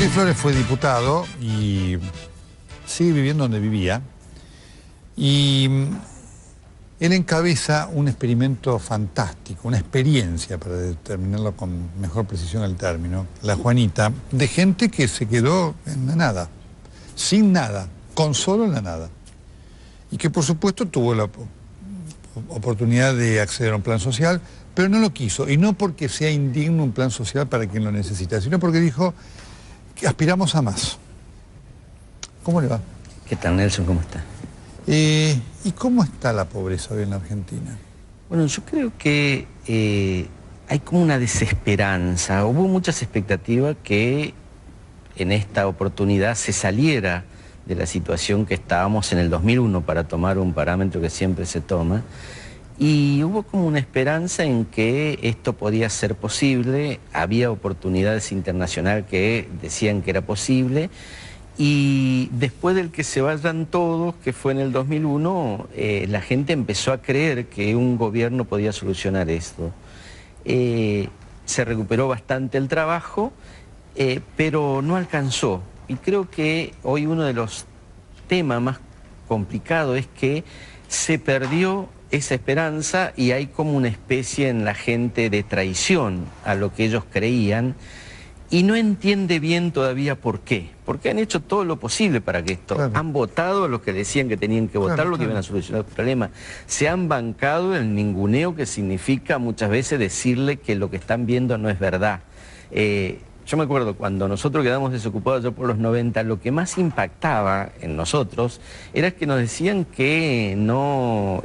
Ortiz Flores fue diputado y sigue viviendo donde vivía. Y él encabeza un experimento fantástico, una experiencia, para determinarlo con mejor precisión el término, la Juanita, de gente que se quedó en la nada, sin nada, con solo la nada. Y que por supuesto tuvo la oportunidad de acceder a un plan social, pero no lo quiso. Y no porque sea indigno un plan social para quien lo necesita, sino porque dijo que aspiramos a más. ¿Cómo le va? ¿Qué tal, Nelson? ¿Cómo está? ¿Y cómo está la pobreza hoy en la Argentina? Bueno, yo creo que hay como una desesperanza. Hubo muchas expectativas que en esta oportunidad se saliera de la situación que estábamos en el 2001, para tomar un parámetro que siempre se toma, y hubo como una esperanza en que esto podía ser posible. Había oportunidades internacionales que decían que era posible. Y después del que se vayan todos, que fue en el 2001, la gente empezó a creer que un gobierno podía solucionar esto. Se recuperó bastante el trabajo, pero no alcanzó. Y creo que hoy uno de los temas más complicados es que se perdió esa esperanza y hay como una especie en la gente de traición a lo que ellos creían. Y no entiende bien todavía por qué. Porque han hecho todo lo posible para que esto. Claro. Han votado los que decían que tenían que votar, lo que iban a solucionar el problema. Se han bancado el ninguneo, que significa muchas veces decirle que lo que están viendo no es verdad. Yo me acuerdo cuando nosotros quedamos desocupados ya por los 90, lo que más impactaba en nosotros era que nos decían que no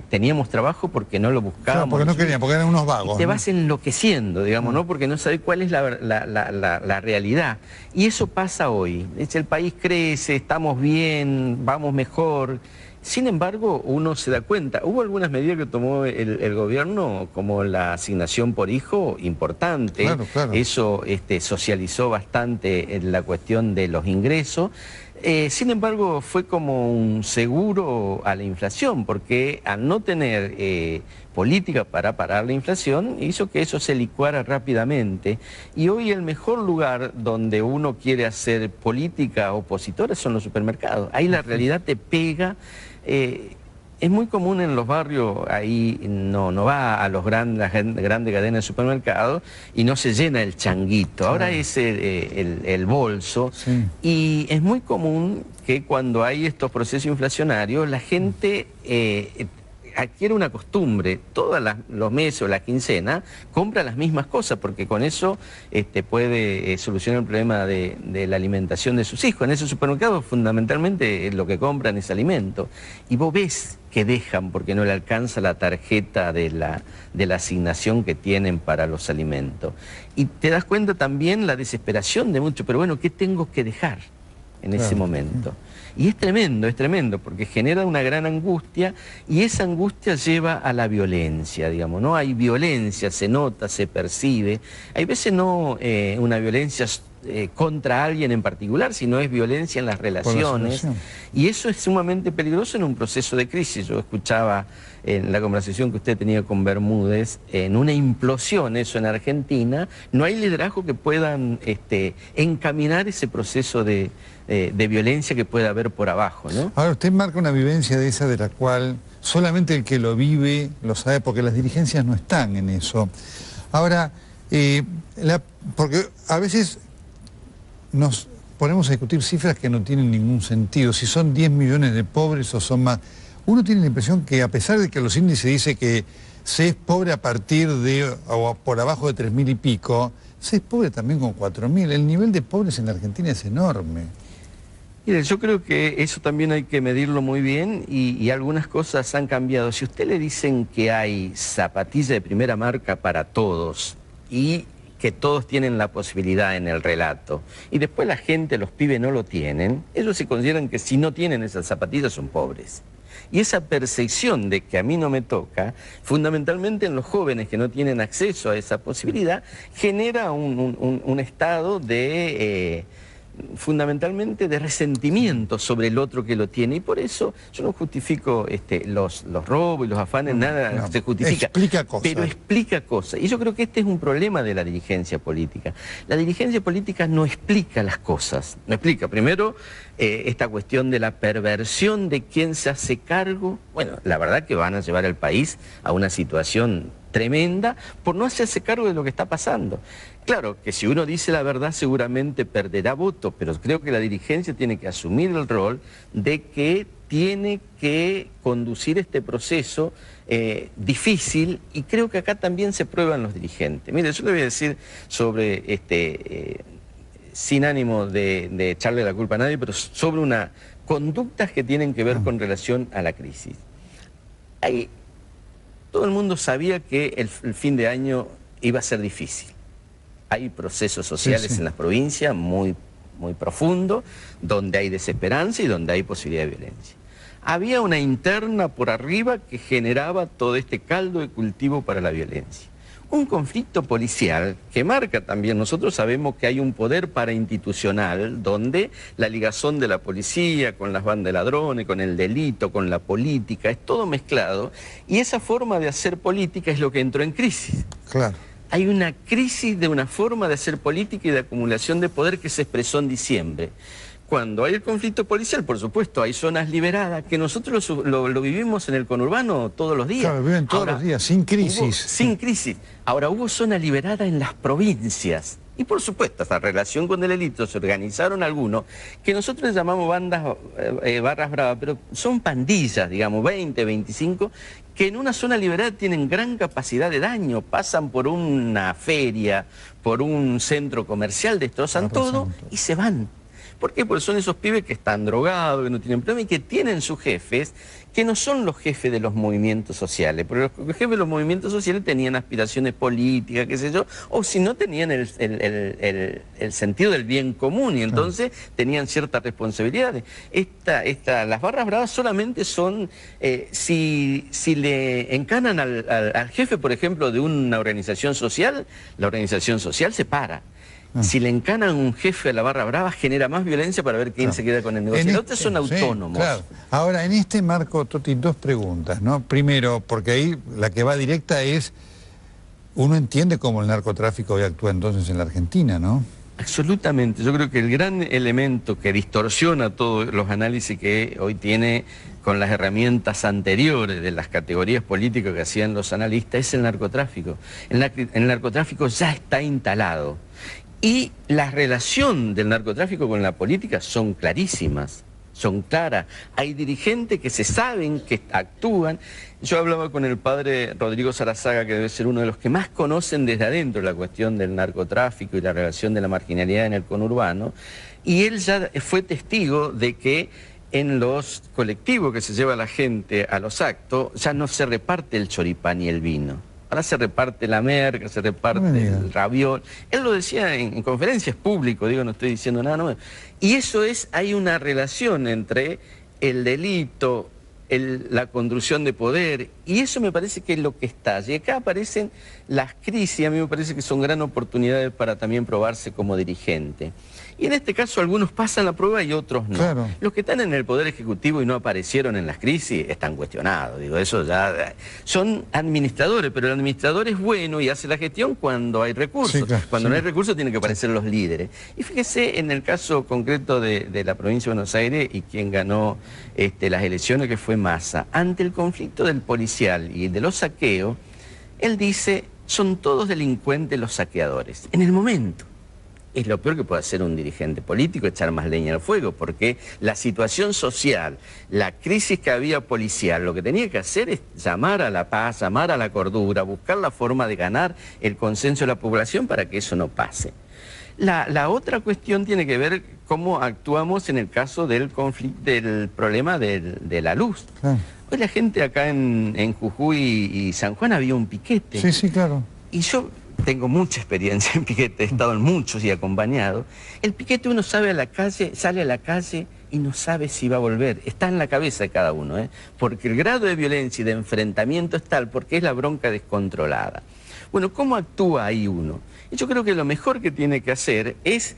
teníamos trabajo porque no lo buscábamos. Claro, porque no querían, porque eran unos vagos. Y te vas enloqueciendo, digamos, ¿no? Porque no sabes cuál es la realidad. Y eso pasa hoy. El país crece, estamos bien, vamos mejor. Sin embargo, uno se da cuenta, hubo algunas medidas que tomó el gobierno, como la asignación por hijo, importante. Claro, claro. Eso socializó bastante la cuestión de los ingresos. Sin embargo, fue como un seguro a la inflación, porque al no tener política para parar la inflación, hizo que eso se licuara rápidamente. Y hoy el mejor lugar donde uno quiere hacer política opositora son los supermercados. Ahí la realidad te pega. Es muy común en los barrios, ahí no va a las grandes cadenas de supermercados y no se llena el changuito, ahora es el bolso. Sí. Y es muy común que cuando hay estos procesos inflacionarios, la gente adquiere una costumbre, todos los meses o la quincena, compra las mismas cosas, porque con eso puede solucionar el problema de la alimentación de sus hijos. En esos supermercados fundamentalmente lo que compran es alimento. Y vos ves que dejan porque no le alcanza la tarjeta de la asignación que tienen para los alimentos. Y te das cuenta también la desesperación de muchos, pero bueno, ¿qué tengo que dejar en ese momento? Y es tremendo, porque genera una gran angustia, y esa angustia lleva a la violencia, digamos, ¿no? Hay violencia, se nota, se percibe. Hay veces no una violencia contra alguien en particular, sino es violencia en las relaciones. Y eso es sumamente peligroso en un proceso de crisis. Yo escuchaba en la conversación que usted tenía con Bermúdez, en una implosión eso en Argentina, no hay liderazgo que puedan encaminar ese proceso de violencia que puede haber por abajo, ¿no? Ahora, usted marca una vivencia de esa de la cual solamente el que lo vive lo sabe, porque las dirigencias no están en eso. Ahora, porque a veces nos ponemos a discutir cifras que no tienen ningún sentido, si son 10 millones de pobres o son más. Uno tiene la impresión que, a pesar de que los índices dicen que se es pobre a partir de, o por abajo de 3.000 y pico, se es pobre también con 4.000. El nivel de pobres en la Argentina es enorme. Mire, yo creo que eso también hay que medirlo muy bien, y algunas cosas han cambiado. Si a usted le dicen que hay zapatilla de primera marca para todos y que todos tienen la posibilidad en el relato, y después la gente, los pibes no lo tienen, ellos se consideran que si no tienen esas zapatillas son pobres. Y esa percepción de que a mí no me toca, fundamentalmente en los jóvenes que no tienen acceso a esa posibilidad, genera un estado de fundamentalmente de resentimiento sobre el otro que lo tiene, y por eso yo no justifico los robos y los afanes, nada se justifica. Explica cosas. Pero explica cosas. Y yo creo que este es un problema de la dirigencia política. La dirigencia política no explica las cosas. No explica, primero, esta cuestión de la perversión de quién se hace cargo. Bueno, la verdad que van a llevar al país a una situación tremenda por no hacerse cargo de lo que está pasando. Claro, que si uno dice la verdad seguramente perderá votos, pero creo que la dirigencia tiene que asumir el rol de que tiene que conducir este proceso difícil, y creo que acá también se prueban los dirigentes. Mire, yo le voy a decir sobre, sin ánimo de echarle la culpa a nadie, pero sobre unas conductas que tienen que ver con relación a la crisis. Todo el mundo sabía que el fin de año iba a ser difícil. Hay procesos sociales en las provincias muy profundos, donde hay desesperanza y donde hay posibilidad de violencia. Había una interna por arriba que generaba todo este caldo de cultivo para la violencia. Un conflicto policial que marca también, nosotros sabemos que hay un poder parainstitucional donde la ligazón de la policía con las bandas de ladrones, con el delito, con la política, es todo mezclado, y esa forma de hacer política es lo que entró en crisis. Claro. Hay una crisis de una forma de hacer política y de acumulación de poder que se expresó en diciembre. Cuando hay el conflicto policial, por supuesto, hay zonas liberadas, que nosotros lo vivimos en el conurbano todos los días. Claro, viven todos los días, sin crisis. Sin crisis. Ahora, hubo zona liberada en las provincias. Y por supuesto, esta relación con el delito se organizaron algunos, que nosotros les llamamos barras bravas, pero son pandillas, digamos, 20, 25, que en una zona liberada tienen gran capacidad de daño, pasan por una feria, por un centro comercial, destrozan todo y se van. ¿Por qué? Porque son esos pibes que están drogados, que no tienen problema y que tienen sus jefes, que no son los jefes de los movimientos sociales, porque los jefes de los movimientos sociales tenían aspiraciones políticas, qué sé yo, o si no tenían el sentido del bien común, y entonces tenían ciertas responsabilidades. Las barras bravas solamente son, si le encanan al jefe, por ejemplo, de una organización social, la organización social se para. Si le encanan un jefe a la barra brava, genera más violencia para ver quién se queda con el negocio. Los otros son autónomos. Claro. Ahora, en este marco, Toti, dos preguntas, ¿no? Primero, porque ahí la que va directa es, uno entiende cómo el narcotráfico hoy actúa entonces en la Argentina, ¿no? Absolutamente. Yo creo que el gran elemento que distorsiona todos los análisis que hoy tiene con las herramientas anteriores de las categorías políticas que hacían los analistas es el narcotráfico. El narcotráfico ya está instalado. Y la relación del narcotráfico con la política son clarísimas, son claras. Hay dirigentes que se saben, que actúan. Yo hablaba con el padre Rodrigo Sarazaga, que debe ser uno de los que más conocen desde adentro la cuestión del narcotráfico y la relación de la marginalidad en el conurbano, y él ya fue testigo de que en los colectivos que se lleva la gente a los actos ya no se reparte el choripán y el vino. Ahora se reparte la merca, se reparte el raviol. Él lo decía en conferencias públicas, digo, no estoy diciendo nada nuevo. Y eso hay una relación entre el delito, la construcción de poder, y eso me parece que es lo que está. Y acá aparecen las crisis, a mí me parece que son gran oportunidades para también probarse como dirigente. Y en este caso algunos pasan la prueba y otros no. Claro. Los que están en el Poder Ejecutivo y no aparecieron en las crisis están cuestionados. Digo, eso ya son administradores, pero el administrador es bueno y hace la gestión cuando hay recursos. Sí, claro, cuando no hay recursos tienen que aparecer los líderes. Y fíjese en el caso concreto de la provincia de Buenos Aires y quien ganó las elecciones, que fue Massa. Ante el conflicto del policial y de los saqueos, él dice, son todos delincuentes los saqueadores. En el momento. Es lo peor que puede hacer un dirigente político, echar más leña al fuego, porque la situación social, la crisis que había policial, lo que tenía que hacer es llamar a la paz, llamar a la cordura, buscar la forma de ganar el consenso de la población para que eso no pase. La otra cuestión tiene que ver cómo actuamos en el caso del conflicto, del problema de la luz. Claro. Hoy la gente acá en Jujuy y San Juan había un piquete. Sí, sí, claro. Y yo tengo mucha experiencia en piquete, he estado en muchos y acompañado. El piquete uno sale a la calle y no sabe si va a volver. Está en la cabeza de cada uno, porque el grado de violencia y de enfrentamiento es tal, porque es la bronca descontrolada. Bueno, ¿cómo actúa ahí uno? Y yo creo que lo mejor que tiene que hacer es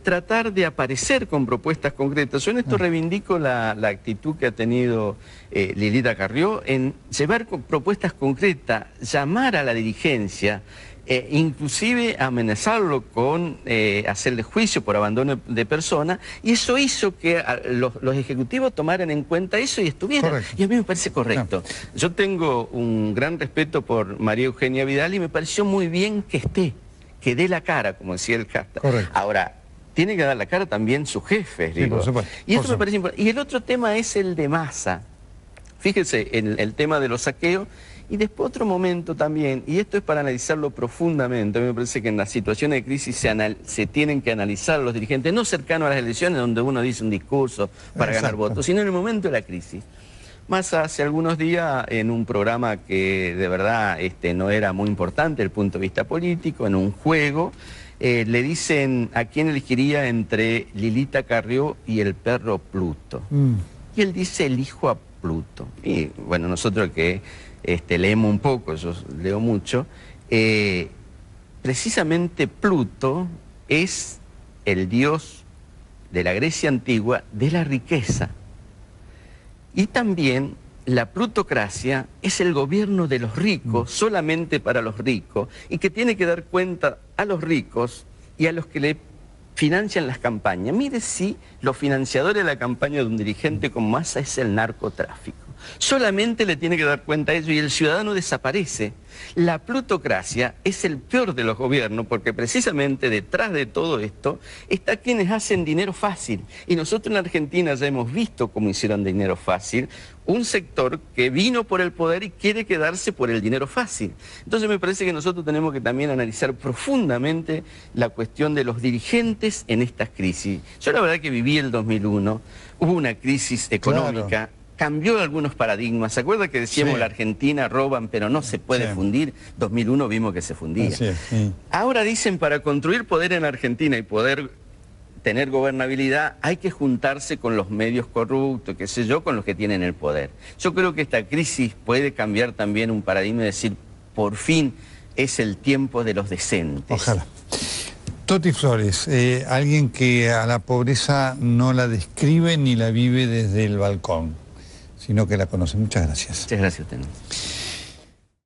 tratar de aparecer con propuestas concretas. Yo en esto reivindico la actitud que ha tenido Lilita Carrió en llevar propuestas concretas, llamar a la dirigencia, inclusive amenazarlo con hacerle juicio por abandono de persona, y eso hizo que los ejecutivos tomaran en cuenta eso y estuvieran. Correcto. Y a mí me parece correcto. Yo tengo un gran respeto por María Eugenia Vidal y me pareció muy bien que esté, que dé la cara, como decía el hashtag. Correcto. Ahora, tiene que dar la cara también sus jefes, Sí, digo. por supuesto. Y esto me parece importante. Y el otro tema es el de Massa. Fíjese en el tema de los saqueos. Y después otro momento también, y esto es para analizarlo profundamente, a mí me parece que en las situaciones de crisis se tienen que analizar los dirigentes, no cercanos a las elecciones donde uno dice un discurso para ganar votos, sino en el momento de la crisis. Massa hace algunos días en un programa que de verdad no era muy importante desde el punto de vista político, en un juego, le dicen a quién elegiría entre Lilita Carrió y el perro Pluto. Y él dice, elijo a Pluto. Y bueno, nosotros que leemos un poco, yo leo mucho, precisamente Pluto es el dios de la Grecia antigua de la riqueza. Y también la plutocracia es el gobierno de los ricos, solamente para los ricos, y que tiene que dar cuenta a los ricos y a los que le financian las campañas. Mire si los financiadores de la campaña de un dirigente como Massa es el narcotráfico. Solamente le tiene que dar cuenta a ello y el ciudadano desaparece. La plutocracia es el peor de los gobiernos porque precisamente detrás de todo esto está quienes hacen dinero fácil. Y nosotros en Argentina ya hemos visto cómo hicieron dinero fácil, un sector que vino por el poder y quiere quedarse por el dinero fácil. Entonces me parece que nosotros tenemos que también analizar profundamente la cuestión de los dirigentes en estas crisis. Yo la verdad que viví el 2001, hubo una crisis económica. Claro. Cambió algunos paradigmas. ¿Se acuerda que decíamos Sí. la Argentina roban pero no se puede Sí. fundir? 2001 vimos que se fundía. Así es, sí. Ahora dicen para construir poder en Argentina y poder tener gobernabilidad hay que juntarse con los medios corruptos, qué sé yo, con los que tienen el poder. Yo creo que esta crisis puede cambiar también un paradigma y decir, por fin es el tiempo de los decentes. Ojalá. Toti Flores, alguien que a la pobreza no la describe ni la vive desde el balcón, sino que la conoce. Muchas gracias. Muchas gracias a usted.